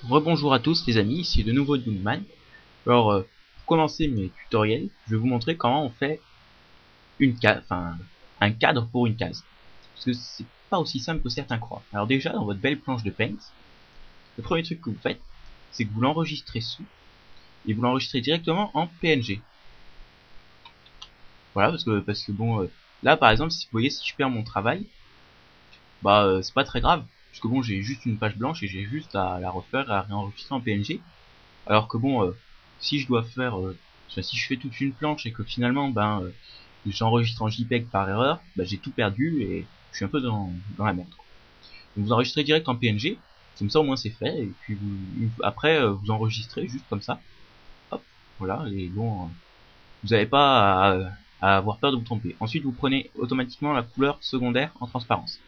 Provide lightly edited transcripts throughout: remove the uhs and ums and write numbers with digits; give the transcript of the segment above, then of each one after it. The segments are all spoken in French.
Rebonjour à tous les amis, ici de nouveau Doomman. Alors pour commencer mes tutoriels, je vais vous montrer comment on fait une case, un cadre pour une case. Parce que c'est pas aussi simple que certains croient. Alors déjà dans votre belle planche de Paint, le premier truc que vous faites, c'est que vous l'enregistrez sous et vous l'enregistrez directement en PNG. Voilà, parce que bon, là par exemple, si vous voyez, si je perds mon travail, bah c'est pas très grave, parce que bon, j'ai juste une page blanche et j'ai juste à la refaire et à réenregistrer en PNG. Alors que bon, si je dois faire, si je fais toute une planche et que finalement, j'enregistre en JPEG par erreur, j'ai tout perdu et je suis un peu dans la merde. Donc vous enregistrez direct en PNG, comme ça au moins c'est fait, et puis après vous enregistrez juste comme ça, hop, voilà, et bon, vous n'avez pas à avoir peur de vous tromper. Ensuite vous prenez automatiquement la couleur secondaire en transparence.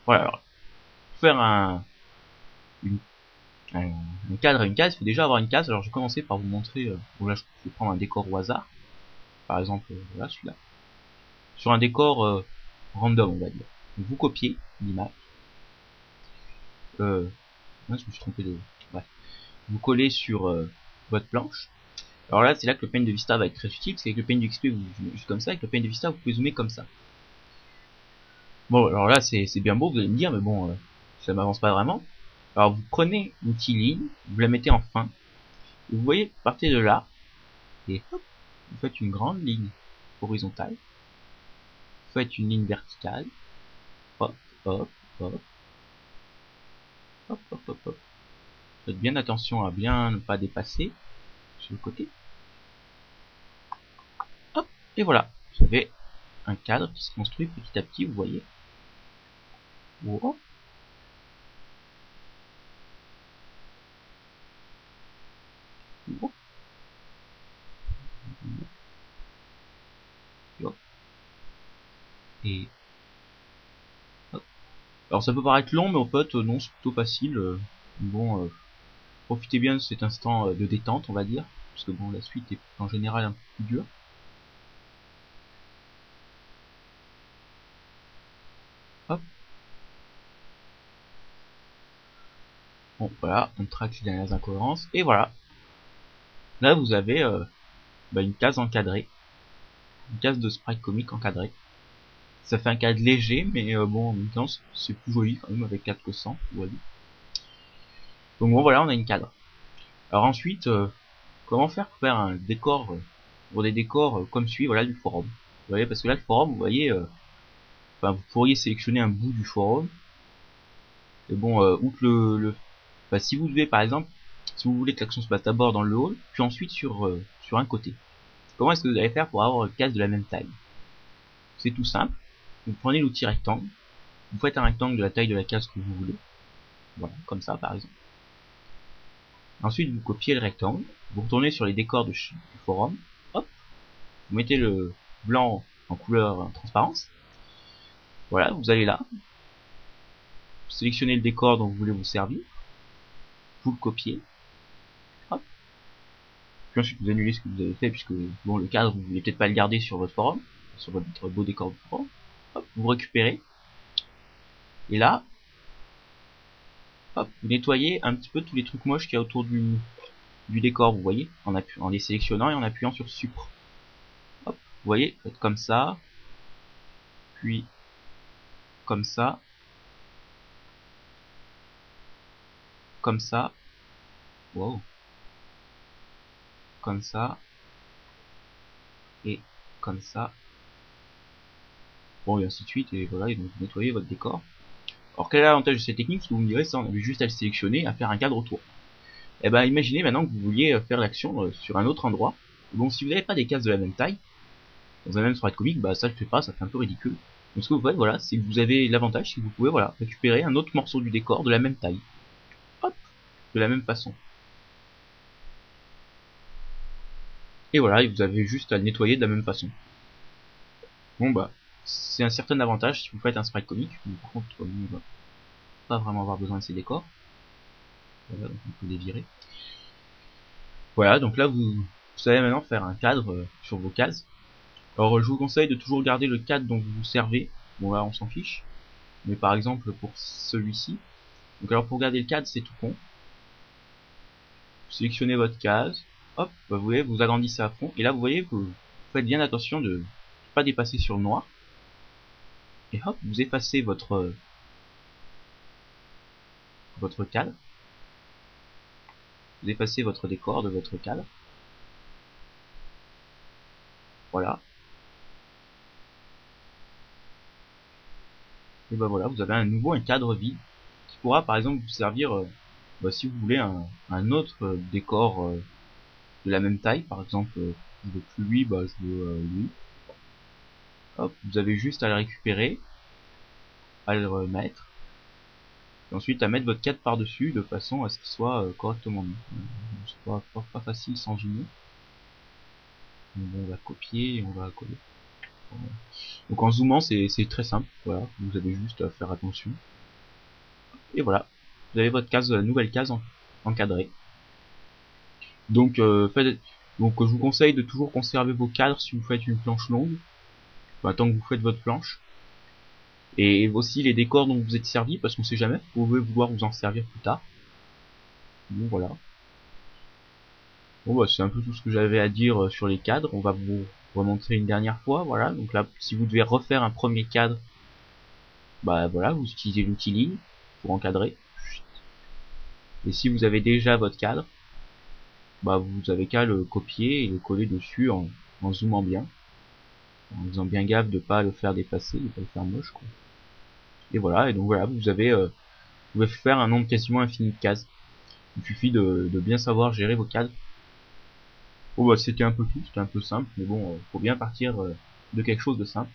Voilà, alors, pour faire une un cadre et une case, il faut déjà avoir une case. Alors je vais commencer par vous montrer, bon là je vais prendre un décor au hasard, par exemple voilà celui-là, sur un décor random on va dire. Donc vous copiez l'image, je me suis trompé de, bref, vous collez sur votre planche. Alors là c'est là que le Paint de Vista va être très utile, c'est avec le Paint de XP vous zoomez juste comme ça, avec le Paint de Vista vous pouvez zoomer comme ça. Bon alors là c'est bien beau, vous allez me dire, mais bon ça m'avance pas vraiment. Alors vous prenez l'outil ligne, vous la mettez en fin, et vous voyez, partez de là, et hop, vous faites une grande ligne horizontale, vous faites une ligne verticale, hop, hop, hop, hop, hop, hop, hop. Faites bien attention à bien ne pas dépasser sur le côté. Hop, et voilà, vous avez un cadre qui se construit petit à petit, vous voyez. Wow. Wow. Hop. Et hop. Alors ça peut paraître long, mais en fait non, c'est plutôt facile. Bon, profitez bien de cet instant de détente, on va dire, parce que bon, la suite est en général un peu plus dure. Hop. Bon, voilà, on traque les dernières incohérences, et voilà. Là, vous avez une case encadrée, une case de sprite comique encadrée. Ça fait un cadre léger, mais bon, en même temps, c'est plus joli quand même avec 4 que 100, vous voyez. Donc bon, voilà, on a une cadre. Alors ensuite, comment faire pour faire un décor, pour des décors comme celui, voilà, du forum. Vous voyez, parce que là, le forum, vous voyez, vous pourriez sélectionner un bout du forum. Et bon, outre si vous devez, par exemple, si vous voulez que l'action se passe d'abord dans le hall, puis ensuite sur un côté. Comment est-ce que vous allez faire pour avoir une case de la même taille? C'est tout simple. Vous prenez l'outil rectangle, vous faites un rectangle de la taille de la case que vous voulez. Voilà, comme ça par exemple. Ensuite, vous copiez le rectangle, vous retournez sur les décors du forum, hop, vous mettez le blanc en couleur transparence. Voilà, vous allez là, vous sélectionnez le décor dont vous voulez vous servir, vous le copiez, hop. Puis ensuite vous annulez ce que vous avez fait, puisque bon, le cadre, vous voulez peut-être pas le garder sur votre forum, sur votre beau décor du forum. Hop, vous récupérez, et là, hop, vous nettoyez un petit peu tous les trucs moches qu'il y a autour du décor, vous voyez, en les sélectionnant et en appuyant sur Supre. Hop, vous voyez, faites comme ça, puis comme ça, comme ça, wow, comme ça, et comme ça, bon, et ainsi de suite, et voilà, et donc vous nettoyez votre décor. Alors quel est l'avantage de cette technique? Parce que vous me direz, ça on avait juste à le sélectionner, à faire un cadre autour. Et ben imaginez maintenant que vous vouliez faire l'action sur un autre endroit. Bon, si vous n'avez pas des cases de la même taille, dans un même sprite comique, bah ça le fait pas, ça fait un peu ridicule. Donc ce que vous faites, voilà, c'est que vous avez l'avantage, c'est que vous pouvez, voilà, récupérer un autre morceau du décor de la même taille. Hop, de la même façon. Et voilà, et vous avez juste à le nettoyer de la même façon. Bon bah, c'est un certain avantage si vous faites un sprite comique, mais par contre, on va pas vraiment avoir besoin de ces décors. Voilà, donc on peut les virer. Voilà, donc là vous savez maintenant faire un cadre sur vos cases. Alors je vous conseille de toujours garder le cadre dont vous vous servez. Bon là on s'en fiche. Mais par exemple pour celui-ci. Donc alors pour garder le cadre c'est tout con. sélectionnez votre case, hop, bah, vous voyez, vous agrandissez à fond, et là vous voyez que vous faites bien attention de pas dépasser sur le noir, et hop, vous effacez votre cadre, vous effacez votre décor de votre cadre, voilà, et ben voilà, vous avez à nouveau un cadre vide, qui pourra par exemple vous servir, bah, si vous voulez un autre décor de la même taille, par exemple, je veux plus lui, bah je veux lui, hop, vous avez juste à le récupérer, à le remettre, et ensuite à mettre votre cadre par dessus de façon à ce qu'il soit correctement mis. C'est pas facile sans zoomer. Donc on va copier et on va coller. Voilà. Donc en zoomant c'est très simple, voilà, vous avez juste à faire attention. Et voilà, vous avez votre case, nouvelle case encadrée. Donc donc je vous conseille de toujours conserver vos cadres si vous faites une planche longue, enfin, tant que vous faites votre planche. Et aussi les décors dont vous êtes servi, parce qu'on sait jamais, vous pouvez vouloir vous en servir plus tard. Bon voilà. Bon bah c'est un peu tout ce que j'avais à dire sur les cadres. On va vous remontrer une dernière fois, voilà. Donc là, si vous devez refaire un premier cadre, bah voilà, vous utilisez l'outil ligne pour encadrer. Et si vous avez déjà votre cadre, bah vous avez qu'à le copier et le coller dessus en zoomant bien, en faisant bien gaffe de pas le faire dépasser, de pas le faire moche quoi. Et voilà, et donc voilà, vous pouvez faire un nombre quasiment infini de cases. Il suffit de bien savoir gérer vos cadres. Bon bah c'était un peu tout, c'était un peu simple, mais bon, faut bien partir de quelque chose de simple.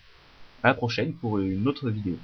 À la prochaine pour une autre vidéo.